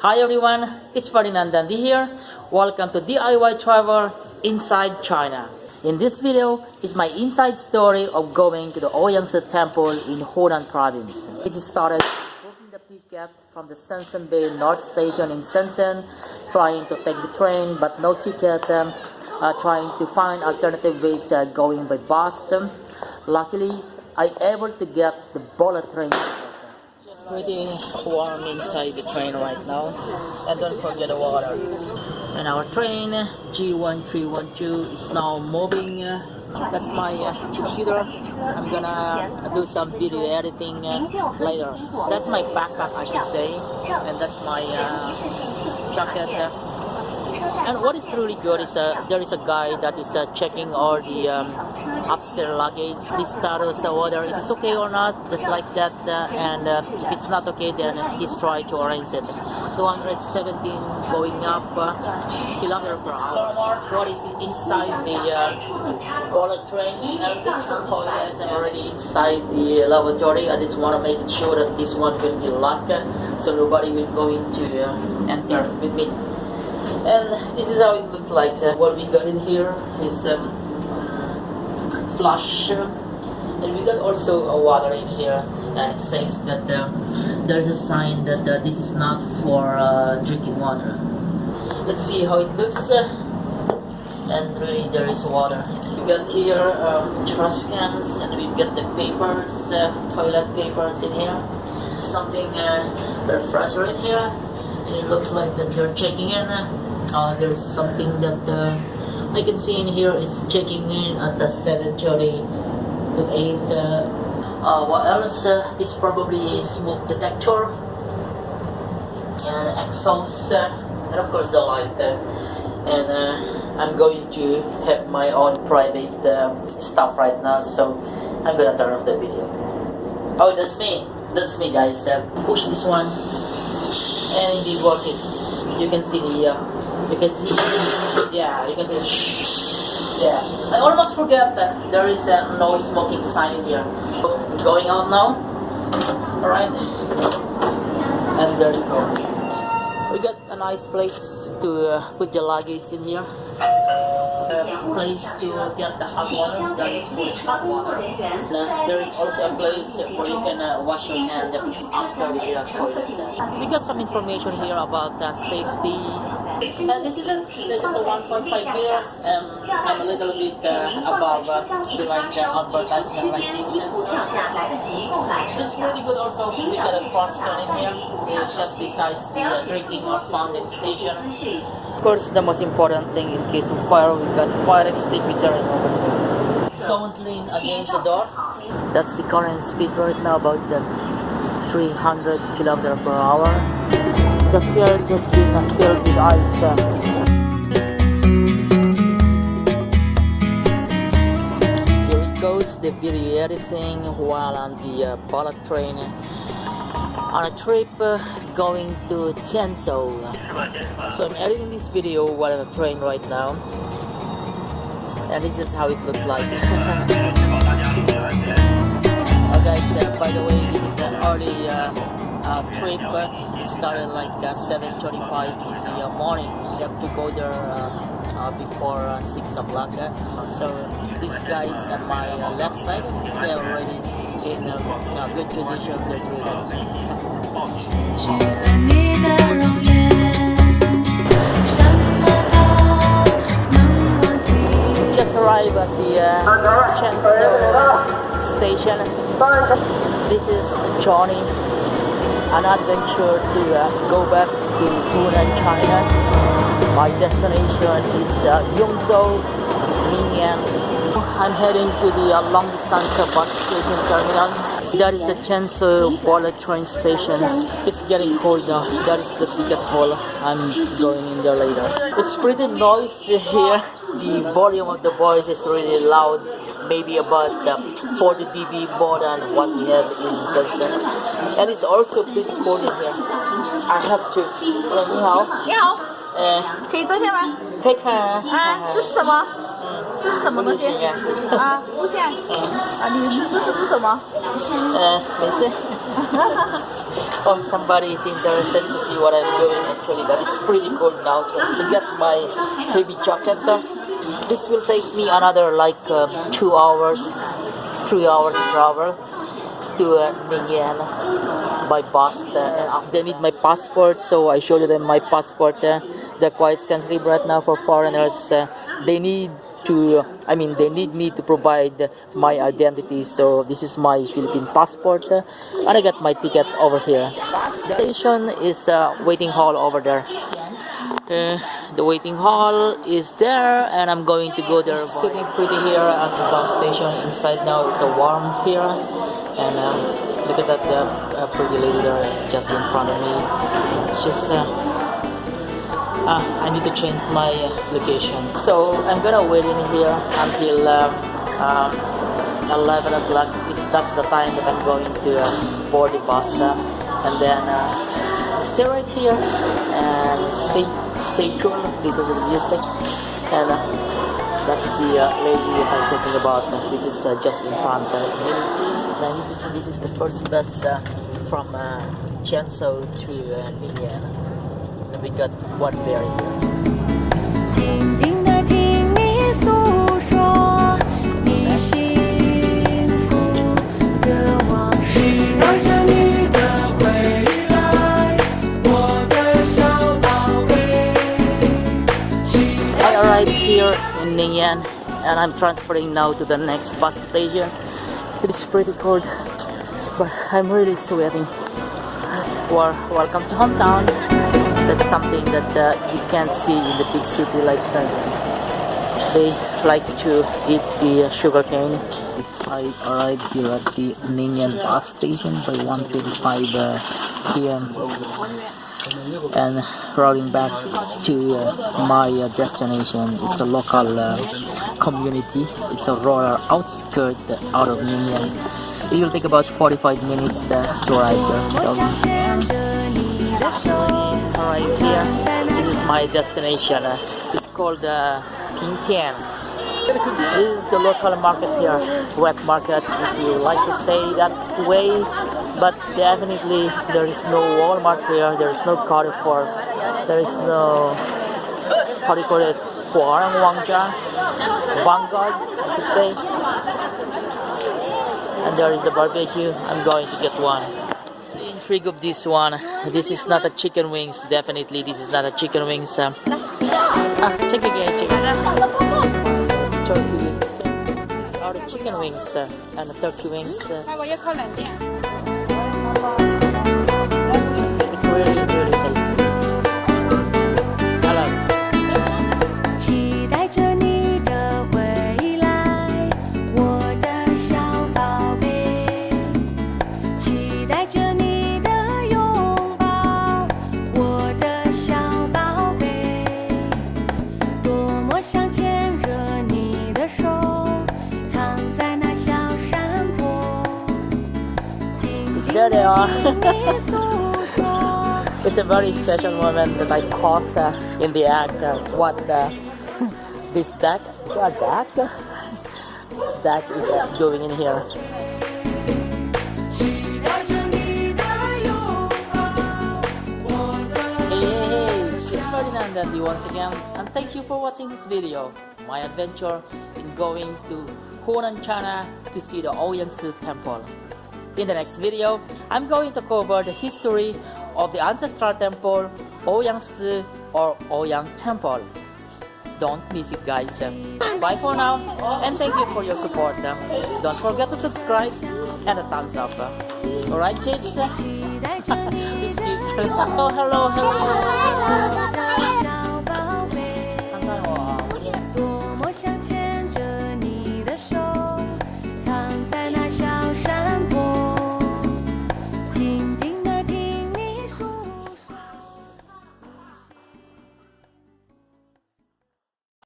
Hi everyone, it's Ferdinand Dandy here. Welcome to DIY Travel Inside China. In this video is my inside story of going to the YongZhou Temple in Hunan Province. It started booking the ticket from the Shenzhen Bay North Station in Shenzhen, trying to take the train but no ticket, trying to find alternative ways going by bus. Luckily, I able to get the bullet train. Pretty warm inside the train right now, and don't forget the water. And our train G1312 is now moving. That's my computer. I'm gonna do some video editing later. That's my backpack, I should say, and that's my jacket. And what is really good is there is a guy that is checking all the upstairs luggage, the status, whether it is okay or not, just like that. And if it's not okay, then he's trying to arrange it. 217 going up kilometers per hour. What is inside the bullet train? This is a toilet. I'm already inside the lavatory. I just want to make sure that this one will be locked, so nobody will go into enter with me. And this is how it looks like. What we got in here is flush, and we got also a water in here, and it says that there's a sign that this is not for drinking water. Let's see how it looks, and really there is water. We got here trash cans, and we got the papers, toilet papers in here. Something refresher in here, and it looks like that they're checking in. There's something that I can see in here is checking in at the 7:30 to 8. What else? This probably is smoke detector and exhaust, and of course the light. And I'm going to have my own private stuff right now, so I'm gonna turn off the video. Oh, that's me, guys. Push this one, and indeed work it. You can see the. You can see, yeah, you can see, yeah. I almost forgot that there is a no smoking sign in here. I'm going out now, alright, and there you go. We got a nice place to put the luggage in here. Place to get the hot water, that is fully hot water. There is also a place where you can wash your hand after the toilet. We got some information here about safety. This is a 1.5 meters. I'm a little bit above the advertisement like this. It's really good also. We got a crosscut in here, just besides the drinking or fountain station. Of course, the most important thing in case of fire, we got fire extinguisher over here. Don't lean against the door. That's the current speed right now, about 300 kilometers per hour. The field has been filled with ice. Here it goes, the video editing while on the bullet train on a trip going to Zhenzhou. So I'm editing this video while on a train right now, and this is how it looks like. Oh guys, by the way, this is an early trip. It started like 7:35 in the morning. You have to go there before 6 o'clock. So these guys on my left side, they're already in good condition. They're doing this. Just arrived at the Shenzhen station. This is Johnny. An adventure to go back to Hunan, China. My destination is YongZhou, Ningyuan. I'm heading to the long distance bus station terminal. That is the Zhenzhou bullet train station. It's getting cold now. That is the ticket hall. I'm going in there later. It's pretty noisy here. The volume of the voice is really loud. Maybe about 40 dB more than what we have in Shenzhen. And it's also pretty cold in here. I have to. 你好。你好。可以坐下吗？可以看啊。啊，这是什么？这是什么东西？啊，无线。啊，你这是什么？没事。Oh, somebody is interested to see what I'm doing actually, but it's pretty cold now, so to get my heavy jacket. This will take me another like 2 hours, 3 hours travel to Ningyuan by bus. And they need my passport, so I showed them my passport. They're quite sensitive right now for foreigners. They need me to provide my identity, so this is my Philippine passport, and I got my ticket over here. The station is waiting hall over there. The waiting hall is there, and I'm going to go there. Sitting pretty here at the bus station. Inside now it's warm here, and look at that pretty lady there just in front of me. She's I need to change my location, so I'm gonna wait in here until 11 o'clock. That's the time that I'm going to board the bus, and then stay right here and stay cool. This is the music, and that's the lady I'm talking about, which is just in front of me. This is the first bus from Shenzhen to Ningyuan. We got one ferry here. 静静地听你诉说你幸福的往事，带着你的回来，我的小宝贝。I arrived here in Ningyuan, and I'm transferring now to the next bus station. It is pretty cold, but I'm really sweating. Well, welcome to hometown. That's something that you can't see in the big city like Shenzhen. They like to eat the sugar cane. I arrived here at the Ningyuan bus station by 1:35 p.m. and routing back to my destination. It's a local community. It's a rural outskirt out of Ningyuan. It will take about 45 minutes to arrive there. Alright, here, this is my destination. It's called Pintian. This is the local market here, wet market, if you like to say that way. But definitely there is no Walmart here, there is no Carrefour, there is no, how do you call it, Vanguard, I should say. And there is the barbecue. I'm going to get one. The intrigue of this one, this is not a chicken wings. Definitely this is not a chicken wings. Check again, turkey wings. These are the chicken wings and the turkey wings. It's really, really tasty. I love it. 期待着你的回来，我的小宝贝。期待着你的拥抱，我的小宝贝。多么想牵着你的手，躺在那小山坡，静静地听你诉说。It's a very special moment that I caught in the act. What this duck is doing in here. Hey, it's Ferdinand and you once again, and thank you for watching this video. My adventure in going to Hunan China to see the YongZhou Temple. In the next video, I'm going to cover the history of the ancestral temple, YongZhou or Ouyang Temple. Don't miss it, guys. Bye for now, and thank you for your support. Don't forget to subscribe and a thumbs up. Alright, kids? This kids. Oh, hello.